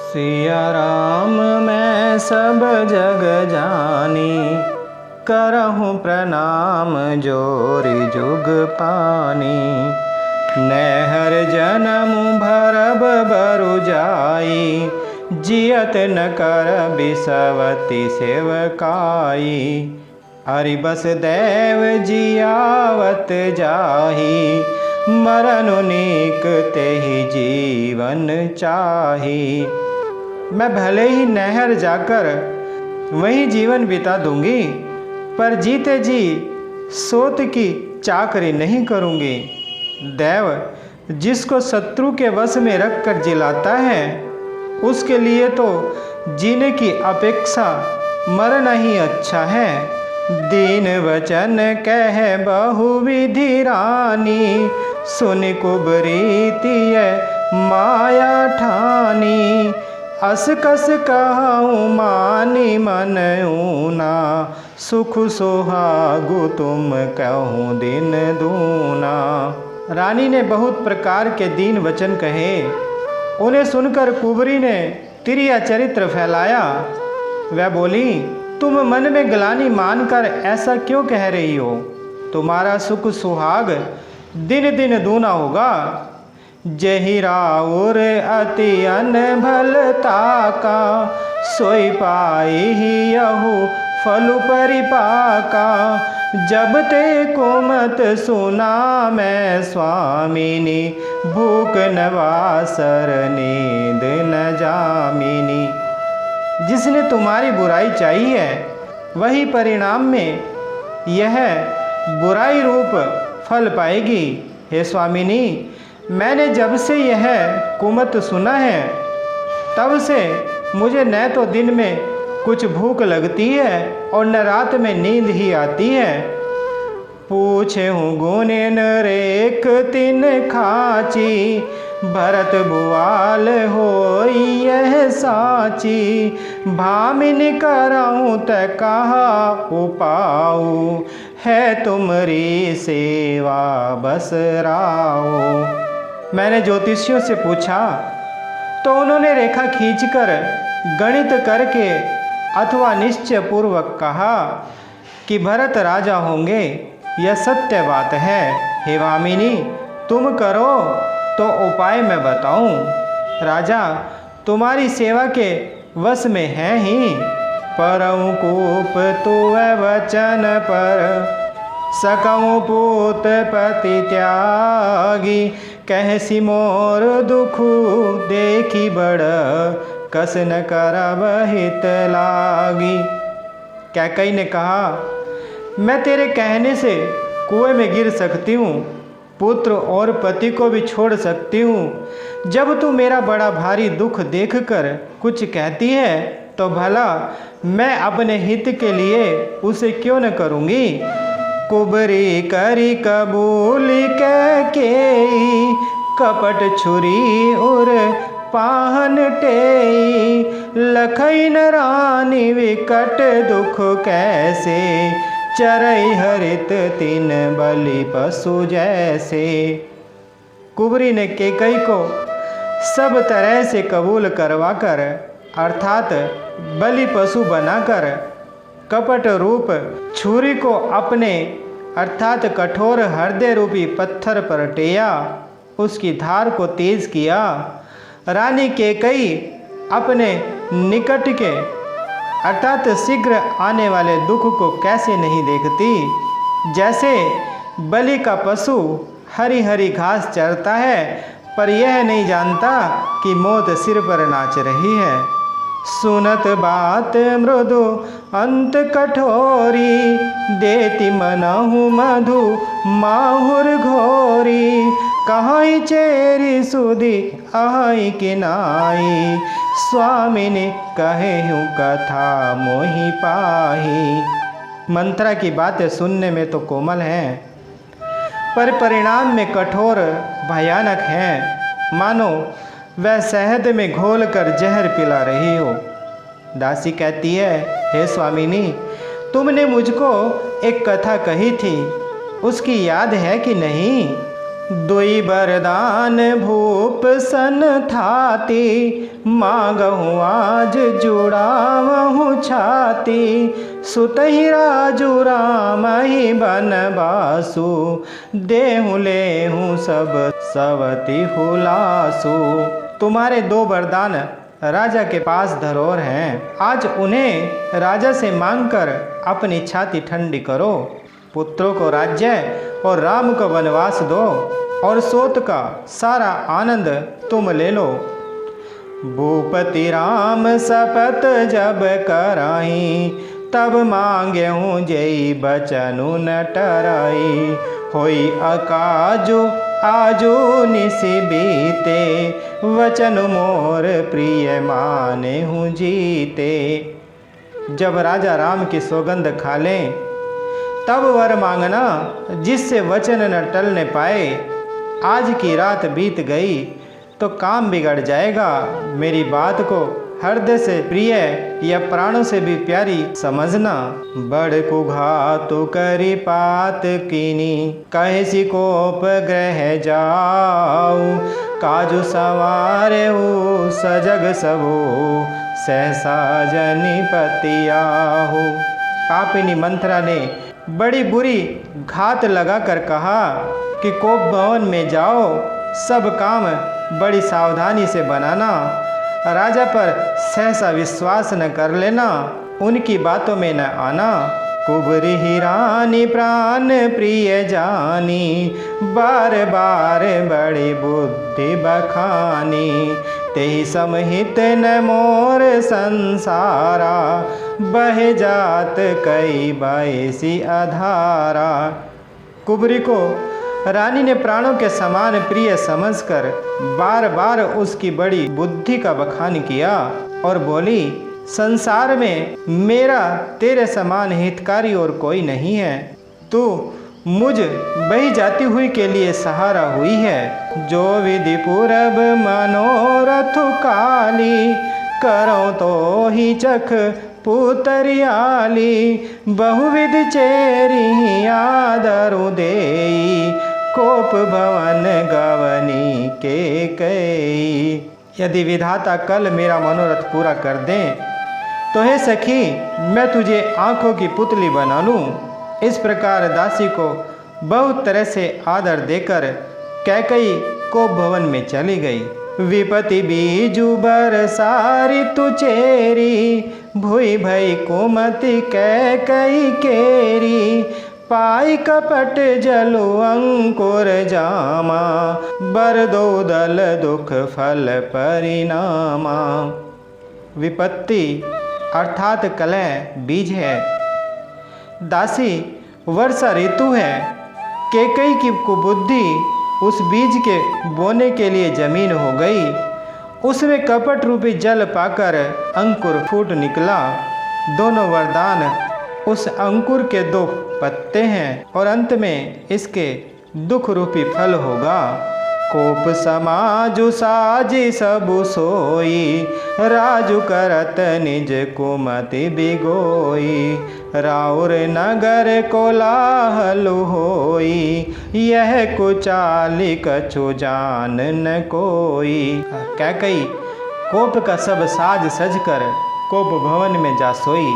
सिया राम मैं सब जग जानी, करहूँ प्रणाम जोरि जुग पानी। नहर जनम भरब बरु जाई, जियत न कर बिसवती सेवकाई। हरि बस देव जियावत जाही, मरनु नीक तेहि जीवन चाही। मैं भले ही नहर जाकर वहीं जीवन बिता दूंगी, पर जीते जी सोत की चाकरी नहीं करूंगी। देव जिसको शत्रु के वश में रख कर जिलाता है, उसके लिए तो जीने की अपेक्षा मरना ही अच्छा है। दीन वचन कह बहुविधि रानी, सुन कुबरी तिय माया ठानी। अस कस कहूँ मानी मन ऊना, सुख सोहागु तुम कहूँ दिन दूना। रानी ने बहुत प्रकार के दीन वचन कहे। उन्हें सुनकर कुबरी ने तिरिया चरित्र फैलाया। वह बोली, तुम मन में ग्लानि मानकर ऐसा क्यों कह रही हो? तुम्हारा सुख सुहाग दिन दिन दूना होगा। जहि राउर अति अनभलता का, सोई पाई ही यहु फलु परिपाका। जब ते कुमत सुना मैं स्वामिनी, भूख नवासर नींद न जामिनी। जिसने तुम्हारी बुराई चाही है, वही परिणाम में यह बुराई रूप फल पाएगी। हे स्वामिनी, मैंने जब से यह कुमत सुना है, तब से मुझे न तो दिन में कुछ भूख लगती है और न रात में नींद ही आती है। पूछे हूँ गुने नरेक तिन खाची, भरत भुआल होई यह साची। भामिन कराऊँ त कहा उपाऊ, है तुमरी सेवा बस राऊ। मैंने ज्योतिषियों से पूछा तो उन्होंने रेखा खींचकर गणित करके अथवा निश्चय पूर्वक कहा कि भरत राजा होंगे। यह सत्य बात है। हे भामिनी, तुम करो तो उपाय मैं बताऊं। राजा तुम्हारी सेवा के वश में है ही। परऊँ कूप तुअ वचन पर, सकऊँ पूत पति त्यागी। कहसी मोर दुखु देखी बड़, कस न करब हित लागी। कैकई ने कहा, मैं तेरे कहने से कुएं में गिर सकती हूँ, पुत्र और पति को भी छोड़ सकती हूँ। जब तू मेरा बड़ा भारी दुख देखकर कुछ कहती है, तो भला मैं अपने हित के लिए उसे क्यों न करूँगी। कुबरी करी कबूल कह के, कपट छुरी उर पाहन टेई। लखई न रानी विकट दुख कैसे, चरई हरित तीन बलि पशु जैसे। कुबरी ने केकई को सब तरह से कबूल करवाकर, अर्थात बलि पशु बनाकर, कपट रूप छुरी को अपने अर्थात कठोर हृदय रूपी पत्थर पर टेया, उसकी धार को तेज किया। रानी केकई अपने निकट के अर्थात शीघ्र आने वाले दुख को कैसे नहीं देखती। जैसे बलि का पशु हरी हरी घास चरता है, पर यह नहीं जानता कि मौत सिर पर नाच रही है। सुनत बात मृदु अंत कठोरी, देती मनहु मधु माहुर घोरी। कहाई चेरी सुधी आई किनाई, स्वामिनी कहे हूँ कथा मोहि पाही। मंत्रा की बातें सुनने में तो कोमल हैं, पर परिणाम में कठोर भयानक हैं। मानो वह शहद में घोल कर जहर पिला रही हो। दासी कहती है, हे स्वामिनी, तुमने मुझको एक कथा कही थी, उसकी याद है कि नहीं? दुई बरदान भूप सन थाती, मांगहूँ आज जुड़ावहूँ छाती। सुतहि राजू राम ही बनवासु, देहूँ लेहूँ सब सवति हुलासु। तुम्हारे दो वरदान राजा के पास धरोहर हैं, आज उन्हें राजा से मांगकर अपनी छाती ठंडी करो। पुत्रों को राज्य और राम को वनवास दो, और सोत का सारा आनंद तुम ले लो। भूपति राम शपथ जब कराई, तब मांगे हूँ जय बचनु न टराई। होई अकाजु आजू निसि बीते, वचन मोर प्रिय माने हूँ जीते। जब राजा राम की सौगंध खा लें, तब वर मांगना जिससे वचन न टलने पाए। आज की रात बीत गई तो काम बिगड़ जाएगा। मेरी बात को हृदय से प्रिय या प्राणों से भी प्यारी समझना। बड़ कुघातु करी पात कीनी, कहे सी कोप ग्रह जाऊ। काजु सवारे हो सजग सबो, सहसा जनिपति आहू। पापिनी मंत्रा ने बड़ी बुरी घात लगाकर कहा कि कोप भवन में जाओ, सब काम बड़ी सावधानी से बनाना। राजा पर सहसा विश्वास न कर लेना, उनकी बातों में न आना। कुबरी ही रानी प्राण प्रिय जानी, बार बार बड़ी बुद्धि बखानी। तेहि समहित न मोर संसारा, बह जात कई बाईसी अधारा। कुबरी को रानी ने प्राणों के समान प्रिय समझकर बार बार उसकी बड़ी बुद्धि का बखान किया और बोली, संसार में मेरा तेरे समान हितकारी और कोई नहीं है। तू मुझ बही जाती हुई के लिए सहारा हुई है। जो विधि पूरब मनोरथ काली, करो तो ही चख पुतरियाली। बहुविध चेरी आदरु देई, कोप भवन गवनी के कई। यदि विधाता कल मेरा मनोरथ पूरा कर दें तो हे सखी, मैं तुझे आंखों की पुतली बना लूं। इस प्रकार दासी को बहुत तरह से आदर देकर कैकई कोप भवन में चली गई। विपति बीजू बरसारी तु चेरी, भुई भई कुमति कैकई केरी। पाई कपट जलु अंकुर जामा, बर दो दल दुख फल परिणामा। विपत्ति अर्थात कलह बीज है, दासी वर्षा ऋतु है। कैकई की कुबुद्धि उस बीज के बोने के लिए जमीन हो गई। उसमें कपट रूपी जल पाकर अंकुर फूट निकला। दोनों वरदान उस अंकुर के दो पत्ते हैं और अंत में इसके दुख रूपी फल होगा। कोप समाजु साजी सबु सोई, राजु करत निज कुमति बिगोई। राउर नगर कोलाहल होई, यह कुचाली कछु जान न कोई। कैकई कोप का सब साज सजकर कोप भवन में जा सोई।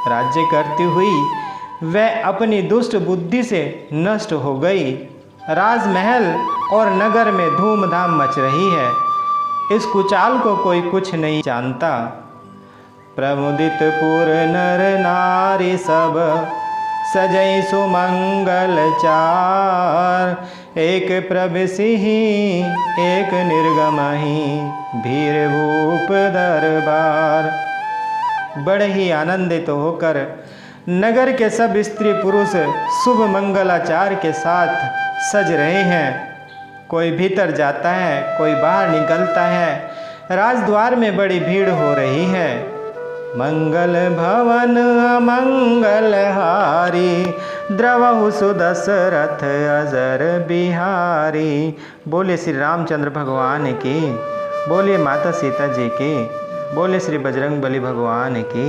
राज्य करती हुई वह अपनी दुष्ट बुद्धि से नष्ट हो गई। राजमहल और नगर में धूमधाम मच रही है। इस कुचाल को कोई कुछ नहीं जानता। प्रमुदित पुर नर नारी सब, सजई सुमंगल चार। एक प्रवेशिही एक निर्गमही, भीर भूप दरबार। बड़े ही आनंदित होकर नगर के सब स्त्री पुरुष शुभ मंगलाचार के साथ सज रहे हैं। कोई भीतर जाता है, कोई बाहर निकलता है। राजद्वार में बड़ी भीड़ हो रही है। मंगल भवन अमंगल हारी, द्रवहु सुदशरथ अजर बिहारी। बोले श्री रामचंद्र भगवान की, बोले माता सीता जी की, बोले श्री बजरंग बली भगवान की।